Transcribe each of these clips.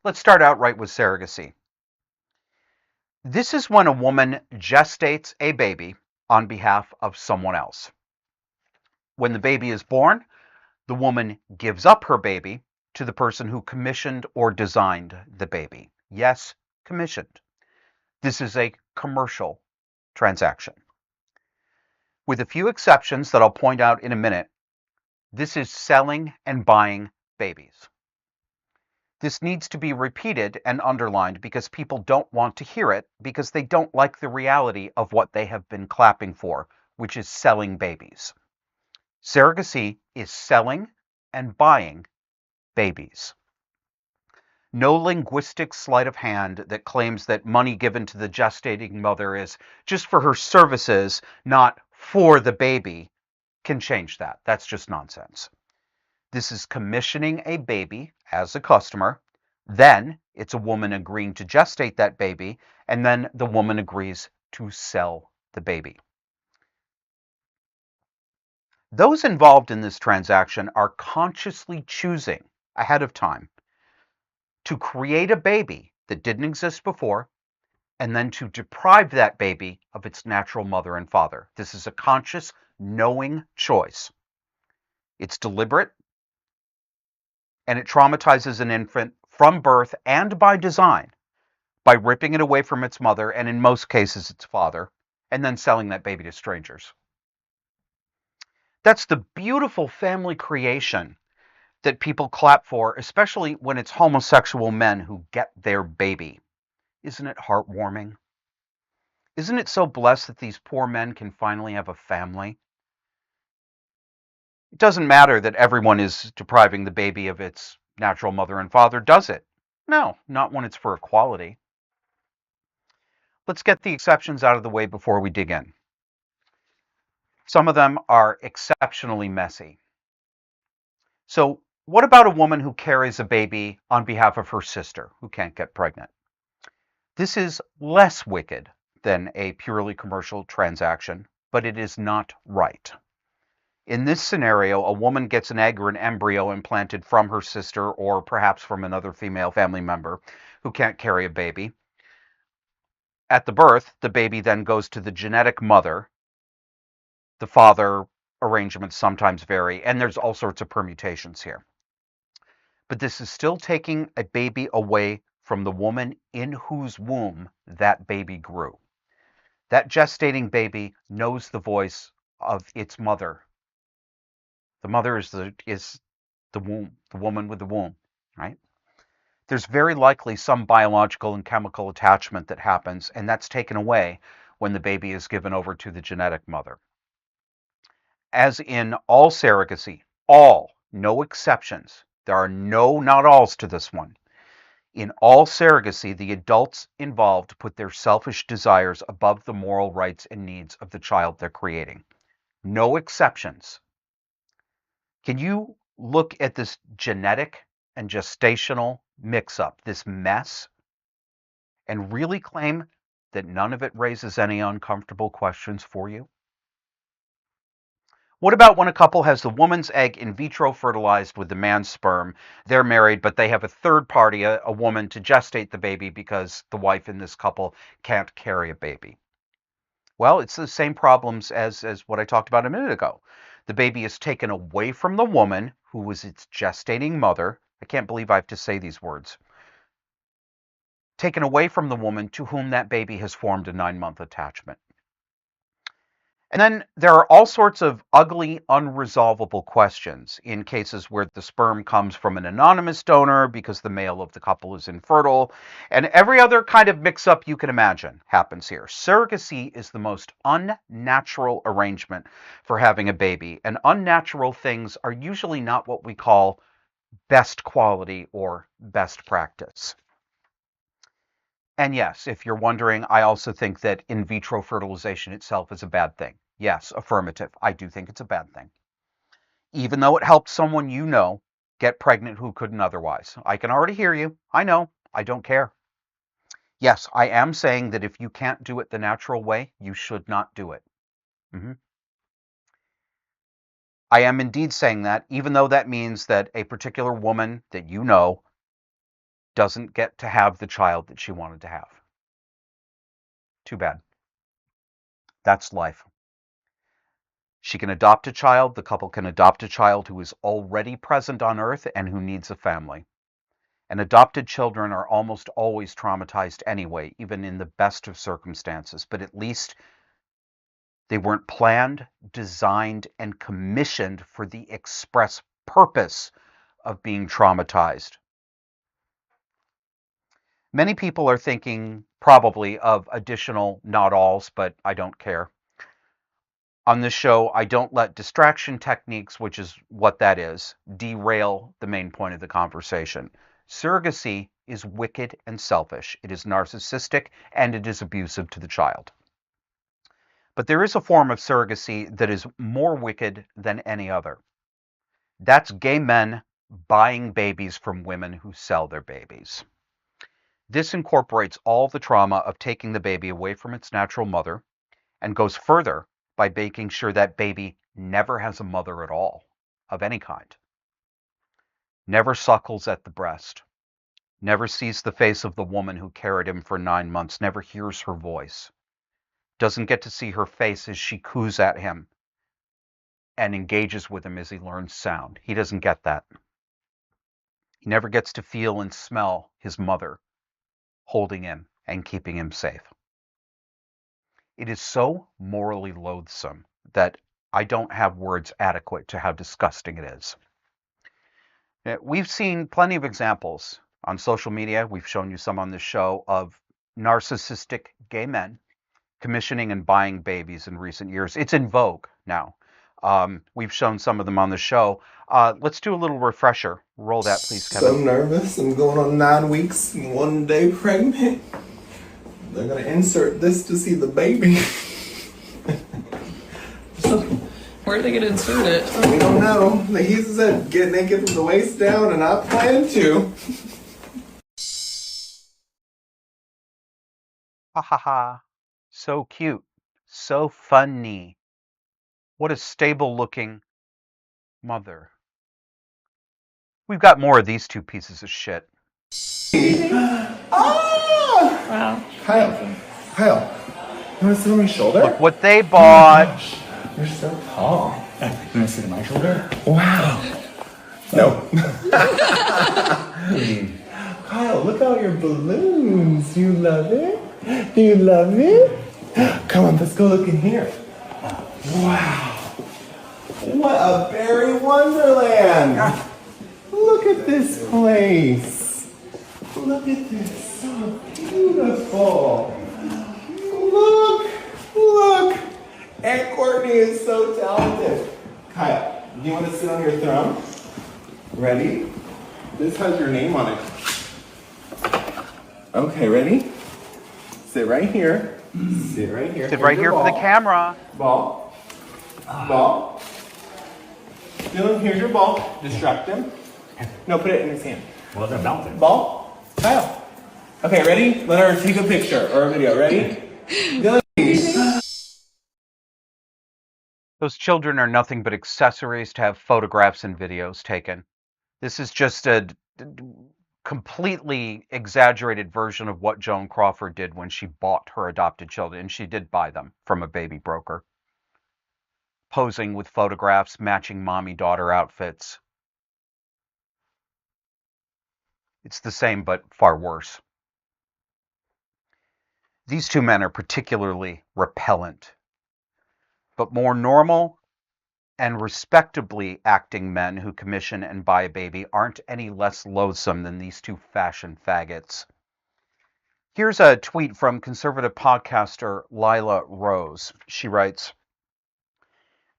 Let's start out right with surrogacy. This is when a woman gestates a baby on behalf of someone else. When the baby is born, the woman gives up her baby to the person who commissioned or designed the baby. Yes, commissioned. This is a commercial transaction. With a few exceptions that I'll point out in a minute, this is selling and buying babies. This needs to be repeated and underlined because people don't want to hear it because they don't like the reality of what they have been clapping for, which is selling babies. Surrogacy is selling and buying babies. No linguistic sleight of hand that claims that money given to the gestating mother is just for her services, not for the baby, can change that. That's just nonsense. This is commissioning a baby as a customer. Then it's a woman agreeing to gestate that baby, and then the woman agrees to sell the baby. Those involved in this transaction are consciously choosing ahead of time to create a baby that didn't exist before and then to deprive that baby of its natural mother and father. This is a conscious, knowing choice. It's deliberate, and it traumatizes an infant from birth and by design by ripping it away from its mother, and in most cases its father, and then selling that baby to strangers. That's the beautiful family creation that people clap for, especially when it's homosexual men who get their baby. Isn't it heartwarming? Isn't it so blessed that these poor men can finally have a family? It doesn't matter that everyone is depriving the baby of its natural mother and father, does it? No, not when it's for equality. Let's get the exceptions out of the way before we dig in. Some of them are exceptionally messy. So, what about a woman who carries a baby on behalf of her sister who can't get pregnant? This is less wicked than a purely commercial transaction, but it is not right. In this scenario, a woman gets an egg or an embryo implanted from her sister or perhaps from another female family member who can't carry a baby. At the birth, the baby then goes to the genetic mother. The father arrangements sometimes vary, and there's all sorts of permutations here. But this is still taking a baby away from the woman in whose womb that baby grew. That gestating baby knows the voice of its mother. The mother is the womb, the woman with the womb, right? There's very likely some biological and chemical attachment that happens, and that's taken away when the baby is given over to the genetic mother. As in all surrogacy, all, no exceptions. There are no not alls to this one. In all surrogacy, the adults involved put their selfish desires above the moral rights and needs of the child they're creating. No exceptions. Can you look at this genetic and gestational mix up, this mess, and really claim that none of it raises any uncomfortable questions for you? What about when a couple has the woman's egg in vitro fertilized with the man's sperm? They're married, but they have a third party, a woman, to gestate the baby because the wife in this couple can't carry a baby. Well, it's the same problems as what I talked about a minute ago. The baby is taken away from the woman who was its gestating mother. I can't believe I have to say these words. Taken away from the woman to whom that baby has formed a 9-month attachment. And then there are all sorts of ugly, unresolvable questions in cases where the sperm comes from an anonymous donor because the male of the couple is infertile. And every other kind of mix up you can imagine happens here. Surrogacy is the most unnatural arrangement for having a baby. And unnatural things are usually not what we call best quality or best practice. And yes, if you're wondering, I also think that in vitro fertilization itself is a bad thing. Yes, affirmative. I do think it's a bad thing. Even though it helps someone you know get pregnant who couldn't otherwise. I can already hear you. I know. I don't care. Yes, I am saying that if you can't do it the natural way, you should not do it. hmm I am indeed saying that, even though that means that a particular woman that you know doesn't get to have the child that she wanted to have. Too bad. That's life. She can adopt a child. The couple can adopt a child who is already present on Earth and who needs a family. And adopted children are almost always traumatized anyway, even in the best of circumstances. But at least they weren't planned, designed, and commissioned for the express purpose of being traumatized. Many people are thinking probably of additional not-alls, but I don't care. On this show, I don't let distraction techniques, which is what that is, derail the main point of the conversation. Surrogacy is wicked and selfish. It is narcissistic and it is abusive to the child. But there is a form of surrogacy that is more wicked than any other. That's gay men buying babies from women who sell their babies. This incorporates all the trauma of taking the baby away from its natural mother and goes further by making sure that baby never has a mother at all, of any kind. Never suckles at the breast. Never sees the face of the woman who carried him for 9 months. Never hears her voice. Doesn't get to see her face as she coos at him and engages with him as he learns sound. He doesn't get that. He never gets to feel and smell his mother holding him and keeping him safe. It is so morally loathsome that I don't have words adequate to how disgusting it is. We've seen plenty of examples on social media. We've shown you some on this show of narcissistic gay men commissioning and buying babies in recent years. It's in vogue now. We've shown some of them on the show. Let's do a little refresher. Roll that, please, Kevin. So nervous. I'm going on 9 weeks and 1 day pregnant. They're going to insert this to see the baby. Where are they going to insert it? We don't know. He said get naked from the waist down, and I plan to. Ha ha ha. So cute. So funny. What a stable looking mother. We've got more of these two pieces of shit. Ah! Wow. Kyle, you want to sit on my shoulder? Look what they bought. Gosh, you're so tall. You want to sit on my shoulder? Wow. No. Kyle, look out your balloons. Do you love it? Do you love it? Come on, let's go look in here. Wow. What a berry wonderland. Look at this place. Look at this. So beautiful. Look. Aunt Courtney is so talented. Kyle, do you want to sit on your throne? Ready? This has your name on it. Okay, ready? Sit right here. Sit right here. Sit right here for the camera. Ball. Dylan, here's your ball. Distract him. No, put it in his hand. Well, they're bouncing. Ball. Kyle. Okay, ready? Let her take a picture or a video. Ready? Dylan. Those children are nothing but accessories to have photographs and videos taken. This is just a completely exaggerated version of what Joan Crawford did when she bought her adopted children, and she did buy them from a baby broker. Posing with photographs, matching mommy-daughter outfits. It's the same, but far worse. These two men are particularly repellent, but more normal and respectably acting men who commission and buy a baby aren't any less loathsome than these two fashion faggots. Here's a tweet from conservative podcaster Lila Rose. She writes,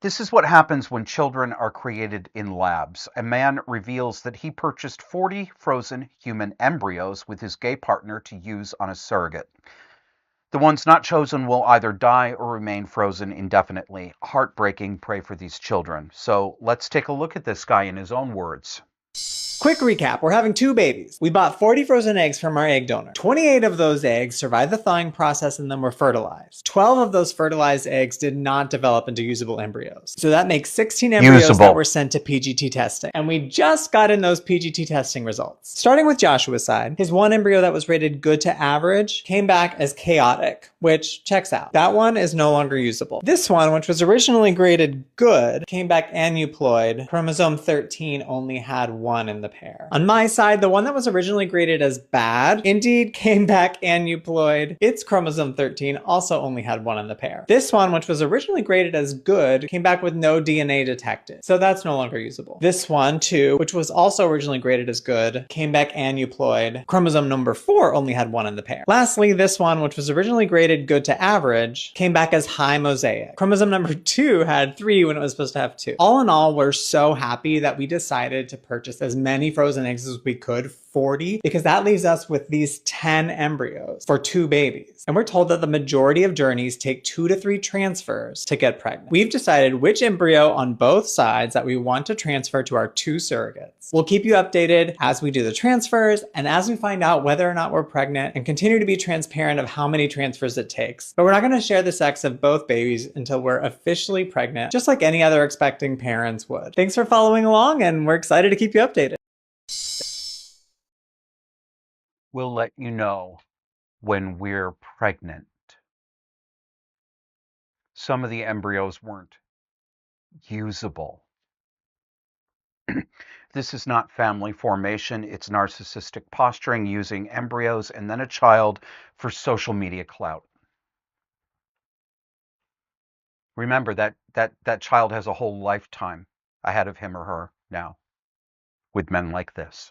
"This is what happens when children are created in labs. A man reveals that he purchased 40 frozen human embryos with his gay partner to use on a surrogate. The ones not chosen will either die or remain frozen indefinitely. Heartbreaking. Pray for these children." So let's take a look at this guy in his own words. Quick recap, we're having 2 babies. We bought 40 frozen eggs from our egg donor. 28 of those eggs survived the thawing process and then were fertilized. 12 of those fertilized eggs did not develop into usable embryos. So that makes 16 embryos that were sent to PGT testing. And we just got in those PGT testing results. Starting with Joshua's side, his one embryo that was rated good to average came back as chaotic, which checks out. That one is no longer usable. This one, which was originally graded good, came back aneuploid. Chromosome 13 only had 1 in the pair. On my side, the one that was originally graded as bad indeed came back aneuploid. Its chromosome 13 also only had 1 in the pair. This one, which was originally graded as good, came back with no DNA detected. So that's no longer usable. This one, too, which was also originally graded as good, came back aneuploid. Chromosome number 4 only had 1 in the pair. Lastly, this one, which was originally graded good to average, came back as high mosaic. Chromosome number 2 had 3 when it was supposed to have 2. All in all, we're so happy that we decided to purchase as many frozen eggs as we could, 40, because that leaves us with these 10 embryos for 2 babies. And we're told that the majority of journeys take 2 to 3 transfers to get pregnant. We've decided which embryo on both sides that we want to transfer to our 2 surrogates. We'll keep you updated as we do the transfers and as we find out whether or not we're pregnant, and continue to be transparent of how many transfers it takes. But we're not going to share the sex of both babies until we're officially pregnant, just like any other expecting parents would. Thanks for following along, and we're excited to keep you updated. We'll let you know when we're pregnant. Some of the embryos weren't usable. This is not family formation, it's narcissistic posturing using embryos and then a child for social media clout. Remember that child has a whole lifetime ahead of him or her now with men like this.